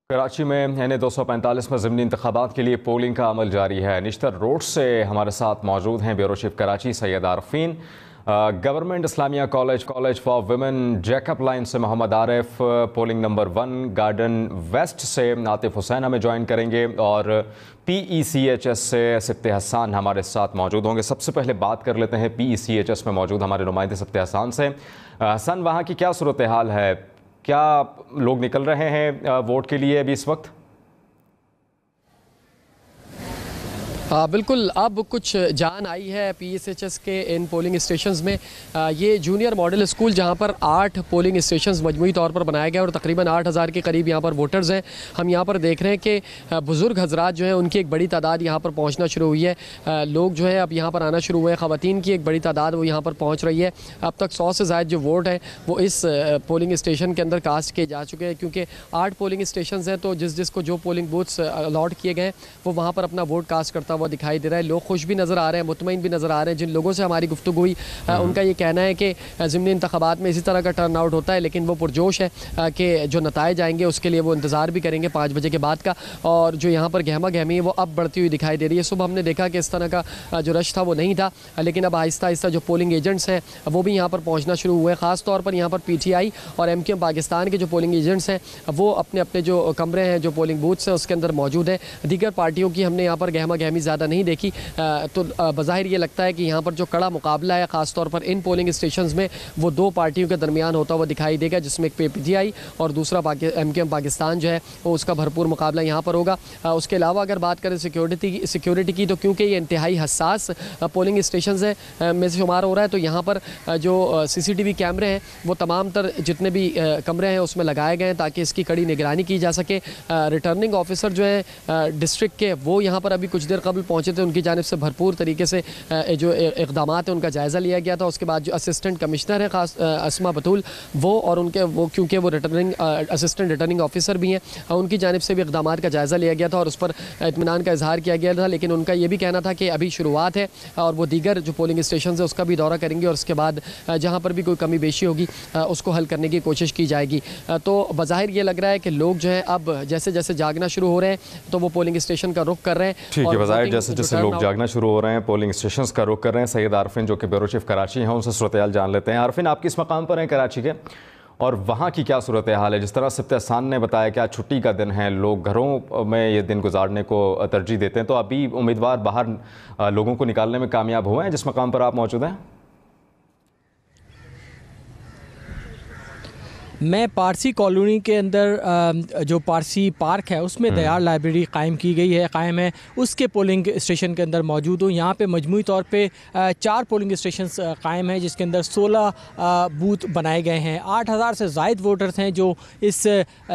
कराची में NA-245 में ज़िमनी इंतखाबात के लिए पोलिंग का अमल जारी है। निश्तर रोड से हमारे साथ मौजूद हैं bureau chief Karachi Syed Arfeen, government Islamia college for women Jacob line से Mohammad Arif, polling number 1 garden west से आतिफ हुसैन हमें ज्वाइन करेंगे और PECHS से सिफ्ते हसन हमारे साथ मौजूद होंगे। सबसे पहले बात कर लेते हैं PECHS में मौजूद हमारे नुमाइंदे सिफ्ते हसन से। हसन, वहाँ की क्या सूरत हाल है? क्या लोग निकल रहे हैं वोट के लिए अभी इस वक्त? बिल्कुल, अब कुछ जान आई है PECHS के इन पोलिंग स्टेशंस में। ये जूनियर मॉडल स्कूल जहां पर 8 पोलिंग स्टेशंस मजमूई तौर पर बनाए गए और तकरीबन 8000 के करीब यहां पर वोटर्स हैं। हम यहां पर देख रहे हैं कि बुज़ुर्ग हजरात जो हैं उनकी एक बड़ी तादाद यहां पर पहुंचना शुरू हुई है। लोग जो है अब यहां पर आना शुरू हुए हैं। ख़वातीन की एक बड़ी तादाद वो यहां पर पहुँच रही है। अब तक 100 से ज़ायद जो वोट हैं वो इस पोलिंग स्टेशन के अंदर कास्ट किए जा चुके हैं, क्योंकि 8 पोलिंग स्टेशन हैं तो जिसको जो पोलिंग बूथ्स अलॉट किए गए वो वहाँ पर अपना वोट कास्ट करता हुआ दिखाई दे रहा है। लोग खुश भी नज़र आ रहे हैं, मुतमईन भी नज़र आ रहे हैं। जिन लोगों से हमारी गुफ्तगू हुई उनका ये कहना है कि ज़िमनी इंतखाबात में इसी तरह का टर्न आउट होता है, लेकिन वो पुरजोश है कि जो नताइज आएंगे उसके लिए वो इंतज़ार भी करेंगे 5 बजे के बाद का। और जो यहाँ पर गहमा गहमी है वो अब बढ़ती हुई दिखाई दे रही है। सुबह हमने देखा कि इस तरह का जो रश था वो नहीं था, लेकिन अब आहिस्ता आहिस्ता जो पोलिंग एजेंट्स हैं वो भी यहाँ पर पहुँचना शुरू हुए हैं। ख़ास तौर पर यहाँ पर PTI और MQM पाकिस्तान के जो पोलिंग एजेंट्स हैं वो अपने अपने जो कमरे हैं, जो पोलिंग बूथ्स हैं उसके अंदर मौजूद है। दीगर पार्टियों की हमने यहाँ पर गहमा गहमी ज़्यादा नहीं देखी, तो बज़ाहिर ये लगता है कि यहाँ पर जो कड़ा मुकाबला है ख़ास तौर पर इन पोलिंग स्टेशंस में वो 2 पार्टियों के दरमियान होता हुआ दिखाई देगा, जिसमें एक PTI और दूसरा MQM पाकिस्तान जो है वो उसका भरपूर मुकाबला यहाँ पर होगा। उसके अलावा अगर बात करें सिक्योरिटी की, तो क्योंकि ये इंतहाई हसास पोलिंग स्टेशंस हैं में से शुमार हो रहा है, तो यहाँ पर जो CCTV कैमरे हैं वो तमाम तर जितने भी कमरे हैं उसमें लगाए गए हैं ताकि इसकी कड़ी निगरानी की जा सके। रिटर्निंग ऑफिसर जो है डिस्ट्रिक्ट के वो यहाँ पर अभी कुछ देर कबल पहुँचे थे, उनकी जानिब से भरपूर तरीके से जो इक़दामात हैं उनका जायज़ा लिया गया था। उसके बाद जो असिस्टेंट कमिश्नर हैं खास अस्मा बतूल वो क्योंकि वो असिस्टेंट रिटर्निंग ऑफिसर भी हैं, उनकी जानिब से भी इक़दामात का जायज़ा लिया गया था और उस पर इत्मीनान का इजहार किया गया था। लेकिन उनका ये भी कहना था कि अभी शुरुआत है और वो दीगर जो पोलिंग स्टेशन है उसका भी दौरा करेंगे और उसके बाद जहाँ पर भी कोई कमी बेशी होगी उसको हल करने की कोशिश की जाएगी। तो बज़ाहिर ये लग रहा है कि लोग जो है अब जैसे जैसे जागना शुरू हो रहे हैं तो वो पोलिंग स्टेशन का रुख कर रहे हैं। ठीक है, बज़ाहिर जैसे जैसे लोग जागना शुरू हो रहे हैं पोलिंग स्टेशंस का रुख कर रहे हैं। सैयद आरफीन जो कि ब्यूरो चीफ कराची हैं उनसे सूरत-ए-हाल जान लेते हैं। आरफीन, आप किस मकाम पर हैं कराची के और वहाँ की क्या सूरत हाल है? जिस तरह सिफ्ते हसन ने बताया कि आज छुट्टी का दिन है, लोग घरों में ये दिन गुजारने को तरजीह देते हैं, तो अभी उम्मीदवार बाहर लोगों को निकालने में कामयाब हुए हैं जिस मकाम पर आप मौजूद हैं? मैं पारसी कॉलोनी के अंदर जो पारसी पार्क है उसमें दयार लाइब्रेरी कायम की गई है, कायम है, उसके पोलिंग स्टेशन के अंदर मौजूद हूँ। यहाँ पे मजमूई तौर पे 4 पोलिंग स्टेशन कायम है जिसके अंदर 16 बूथ बनाए गए हैं। 8000 से ज़ायद वोटर्स हैं जो इस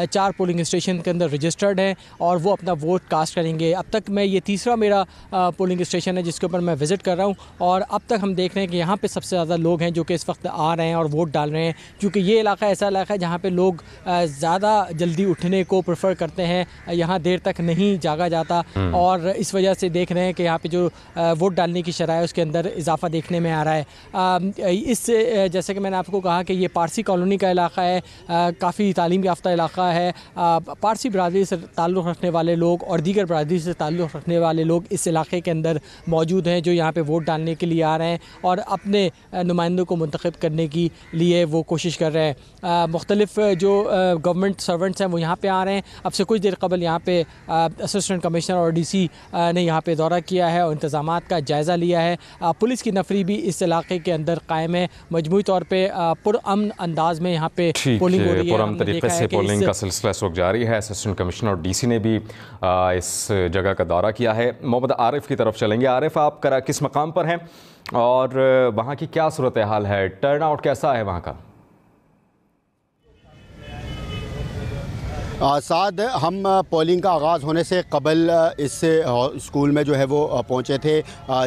4 पोलिंग स्टेशन के अंदर रजिस्टर्ड हैं और वो अपना वोट कास्ट करेंगे। अब तक मैं ये तीसरा मेरा पोलिंग स्टेशन है जिसके ऊपर मैं विज़िट कर रहा हूँ और अब तक हम देख रहे हैं कि यहाँ पर सबसे ज़्यादा लोग हैं जो कि इस वक्त आ रहे हैं और वोट डाल रहे हैं, क्योंकि ये इलाका ऐसा इलाका है जहाँ पे लोग ज़्यादा जल्दी उठने को प्रेफर करते हैं। यहाँ देर तक नहीं जागा जाता और इस वजह से देख रहे हैं कि यहाँ पे जो वोट डालने की शरह है उसके अंदर इजाफा देखने में आ रहा है। इस जैसे कि मैंने आपको कहा कि ये पारसी कॉलोनी का इलाका है, काफ़ी तालीम याफ्ता इलाका है। पारसी बरादरी से ताल्लुक़ रखने वाले लोग और दीगर बरादरी से ताल्लुक़ रखने वाले लोग इस इलाके के अंदर मौजूद हैं जो यहाँ पर वोट डालने के लिए आ रहे हैं और अपने नुमाइंदों को मुंतखब करने के लिए वो कोशिश कर रहे हैं। मुख्तलिफ जो गवर्नमेंट सर्वेंट्स हैं वो यहाँ पे आ रहे हैं। अब से कुछ देर कबल यहाँ पे असिस्टेंट कमिश्नर और DC ने यहाँ पे दौरा किया है और इंतज़ामात का जायज़ा लिया है। पुलिस की नफरी भी इस इलाके के अंदर कायम है। मजमूई तौर पे पुरअमन अंदाज में यहाँ पे पोलिंग हो रही है। पुरअमन तरीके से पोलिंग का सिलसिला इस वक्त जारी है। असिस्टेंट कमिश्नर और DC ने भी इस जगह का दौरा किया है। मोहम्मद आरिफ की तरफ चलेंगे। आरिफ, आप किस मकाम पर हैं और वहाँ की क्या सूरत हाल है? टर्न आउट कैसा है वहाँ का? साद हम पोलिंग का आगाज़ होने से कबल इस स्कूल में जो है वो पहुँचे थे।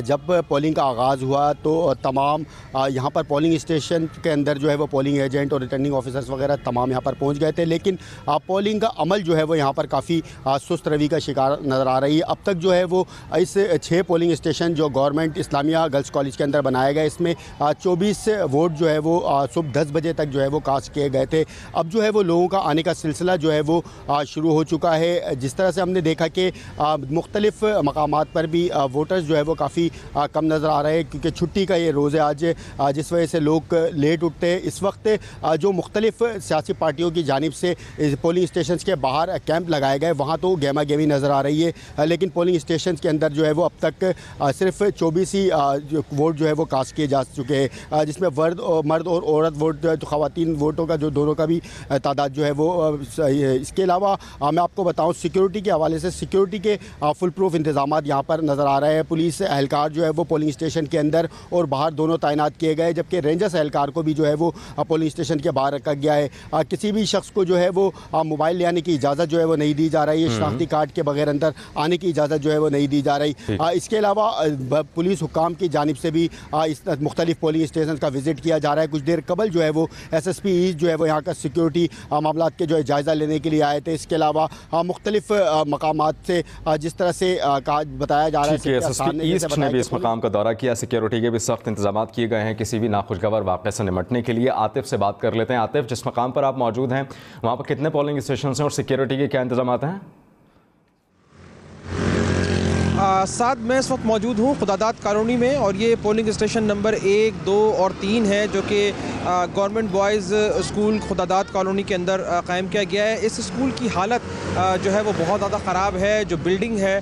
जब पोलिंग का आगाज़ हुआ तो तमाम यहाँ पर पोलिंग स्टेशन के अंदर जो है वो पोलिंग एजेंट और रिटर्निंग ऑफिसर्स वगैरह तमाम यहाँ पर पहुँच गए थे, लेकिन पोलिंग का अमल जो है वो यहाँ पर काफ़ी सुस्त रवि का शिकार नज़र आ रही है। अब तक जो है वो इस 6 पोलिंग स्टेशन जो गवर्नमेंट इस्लामिया गर्ल्स कॉलेज के अंदर बनाया गया, इसमें 24 वोट जो है वो सुबह 10 बजे तक जो है वो कास्ट किए गए थे। अब जो है वो लोगों का आने का सिलसिला जो है वो वो शुरू हो चुका है। जिस तरह से हमने देखा कि मुख्तलिफ मकामात पर भी वोटर्स जो है वो काफ़ी कम नज़र आ रहे हैं, क्योंकि छुट्टी का ये रोज़ है आज, जिस वजह से लोग लेट उठते हैं। इस वक्त जो मुख्तलिफ सियासी पार्टियों की जानिब से पोलिंग स्टेशन के बाहर कैंप लगाए गए, वहाँ तो गहमा गहमी नज़र आ रही है, लेकिन पोलिंग स्टेशन के अंदर जो है वो अब तक सिर्फ 24 ही वोट जो है वो कास्ट किए जा चुके हैं, जिसमें मर्द और औरत वोट जो है, तो ख़वातीन वोटों का जो दोनों का भी तादाद जो है वो सही है। इसके अलावा मैं आपको बताऊं, सिक्योरिटी के हवाले से सिक्योरिटी के फुल प्रूफ इंतजाम यहाँ पर नज़र आ रहे हैं। पुलिस एहलकार जो है वो पोलिंग स्टेशन के अंदर और बाहर दोनों तैनात किए गए, जबकि रेंजर्स एहलकार को भी जो है वो पोलिंग स्टेशन के बाहर रखा गया है। किसी भी शख्स को जो है वो मोबाइल ले आने की इजाज़त जो है वो नहीं दी जा रही है, शनाख्ती कार्ड के बगैर अंदर आने की इजाज़त जो है वो नहीं दी जा रही। इसके अलावा पुलिस हुक्काम की जानिब से भी इस मुख्तलिफ पोलिंग स्टेशन का विज़िट किया जा रहा है। कुछ देर कबल जो है वो SSP जो है वो यहाँ का सिक्योरिटी मामला के जो है जायज़ा लेने के लिए आए थे। इसके अलावा मुख्तलिफ मकामात से जिस तरह से बताया जा रहा है, SSP ईस्ट ने भी इस मकाम का दौरा किया, सिक्योरिटी के भी सख्त इंतजाम किए गए हैं किसी भी नाखुशगवार वाक़े से निमटने के लिए। आतिफ से बात कर लेते हैं। आतिफ, जिस मकाम पर आप मौजूद हैं वहाँ पर कितने पोलिंग स्टेशन हैं और सिक्योरिटी के क्या इंतजाम हैं? साथ मैं इस वक्त मौजूद हूँ खुदादाद कॉलोनी में, और ये पोलिंग स्टेशन नंबर 1, 2 और 3 है, जो कि गवर्नमेंट बॉयज़ स्कूल खुदादाद कॉलोनी के अंदर कायम किया गया है। इस स्कूल की हालत जो है वो बहुत ज़्यादा ख़राब है। जो बिल्डिंग है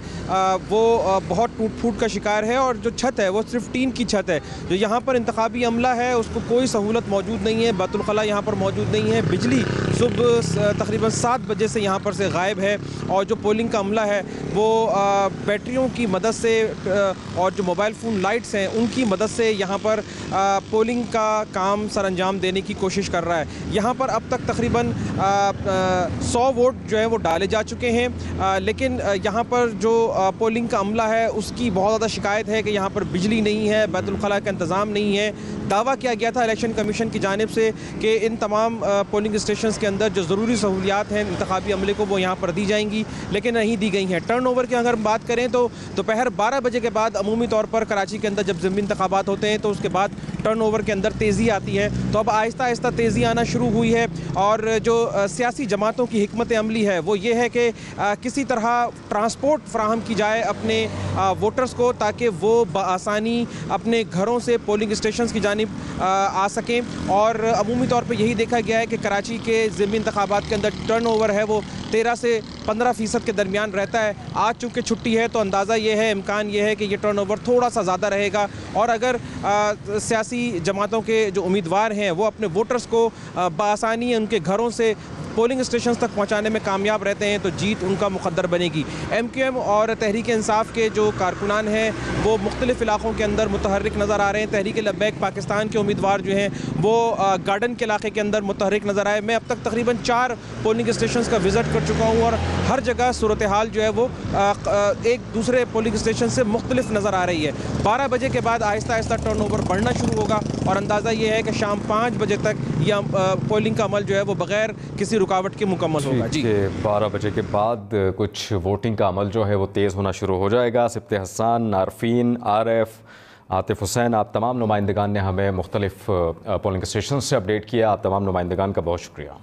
वो बहुत टूट फूट का शिकार है, और जो छत है वो सिर्फ टीन की छत है। जो यहाँ पर इंतखाबी अमला है उसको कोई सहूलत मौजूद नहीं है, बैतुल खला यहाँ पर मौजूद नहीं है, बिजली सुबह तकरीबन 7 बजे से यहाँ पर से गायब है, और जो पोलिंग का अमला है वो बैटरियों की मदद से और जो मोबाइल फ़ोन लाइट्स हैं उनकी मदद से यहाँ पर पोलिंग का काम सर अंजाम देने की कोशिश कर रहा है। यहाँ पर अब तक तकरीबन 100 वोट जो है वो डाले जा चुके हैं, लेकिन यहाँ पर जो पोलिंग का अमला है उसकी बहुत ज़्यादा शिकायत है कि यहाँ पर बिजली नहीं है, बैतुल खला का इंतज़ाम नहीं है। दावा किया गया था इलेक्शन कमीशन की जानिब से कि इन तमाम पोलिंग स्टेशन के अंदर जो ज़रूरी सहूलियात हैं इंतखाबी अमले को वो यहाँ पर दी जाएंगी, लेकिन नहीं दी गई हैं। टर्न ओवर की अगर बात करें तो दोपहर 12 बजे के बाद अमूमी तौर पर कराची के अंदर जब ज़मीनी इंतखाबात होते हैं तो उसके बाद टर्न ओवर के अंदर तेज़ी आती है। तो अब आहिस्ता आहिस्ता तेज़ी आना शुरू हुई है, और जो सियासी जमातों की हिकमत अमली है वो ये है कि किसी तरह ट्रांसपोर्ट फ्राहम की जाए अपने वोटर्स को, ताकि वो बआसानी अपने घरों से पोलिंग स्टेशन की जानिब आ सकें। और अमूमी तौर पर यही देखा गया है कि कराची के ज़मीनी इंतखाबात के अंदर टर्न ओवर है वो 13 से 15% के दरमियान रहता है। आज चूँकि छुट्टी है तो अंदाज़ा ये है, इम्कान ये है कि ये टर्न ओवर थोड़ा सा ज़्यादा रहेगा, और अगर सियासी जमातों के जो उम्मीदवार हैं वो अपने वोटर्स को बआसानी उनके घरों से पोलिंग स्टेशन तक पहुंचाने में कामयाब रहते हैं तो जीत उनका मुकद्दर बनेगी। MQM और तहरीक इंसाफ के जो कारकुनान हैं वो मुख्तलिफ इलाकों के अंदर मुतहर्रिक नज़र आ रहे हैं। तहरीक लब्बैक पाकिस्तान के उम्मीदवार जो हैं वो गार्डन के इलाके के अंदर मुतहर्रिक नज़र आए। मैं अब तक तकरीबन 4 पोलिंग स्टेशन का विज़िट कर चुका हूँ, और हर जगह सूरत हाल जो है वो एक दूसरे पोलिंग स्टेशन से मुख्तलिफ नज़र आ रही है। 12 बजे के बाद आहिस्ता आहिस्ता टर्न ओवर बढ़ना शुरू होगा, और अंदाज़ा ये है कि शाम 5 बजे तक यह पोलिंग का अमल जो है वो बग़ैर किसी रुकावट के मुकम्मल होगा। जी, 12 बजे के बाद कुछ वोटिंग का अमल जो है वो तेज़ होना शुरू हो जाएगा। सिप्ते हसन, आरफीन, आरिफ, आतिफ हुसैन, आप तमाम नुमाइंदगान ने हमें मुख्तलिफ पोलिंग स्टेशन से अपडेट किया। आप तमाम नुमाइंदगान का बहुत शुक्रिया।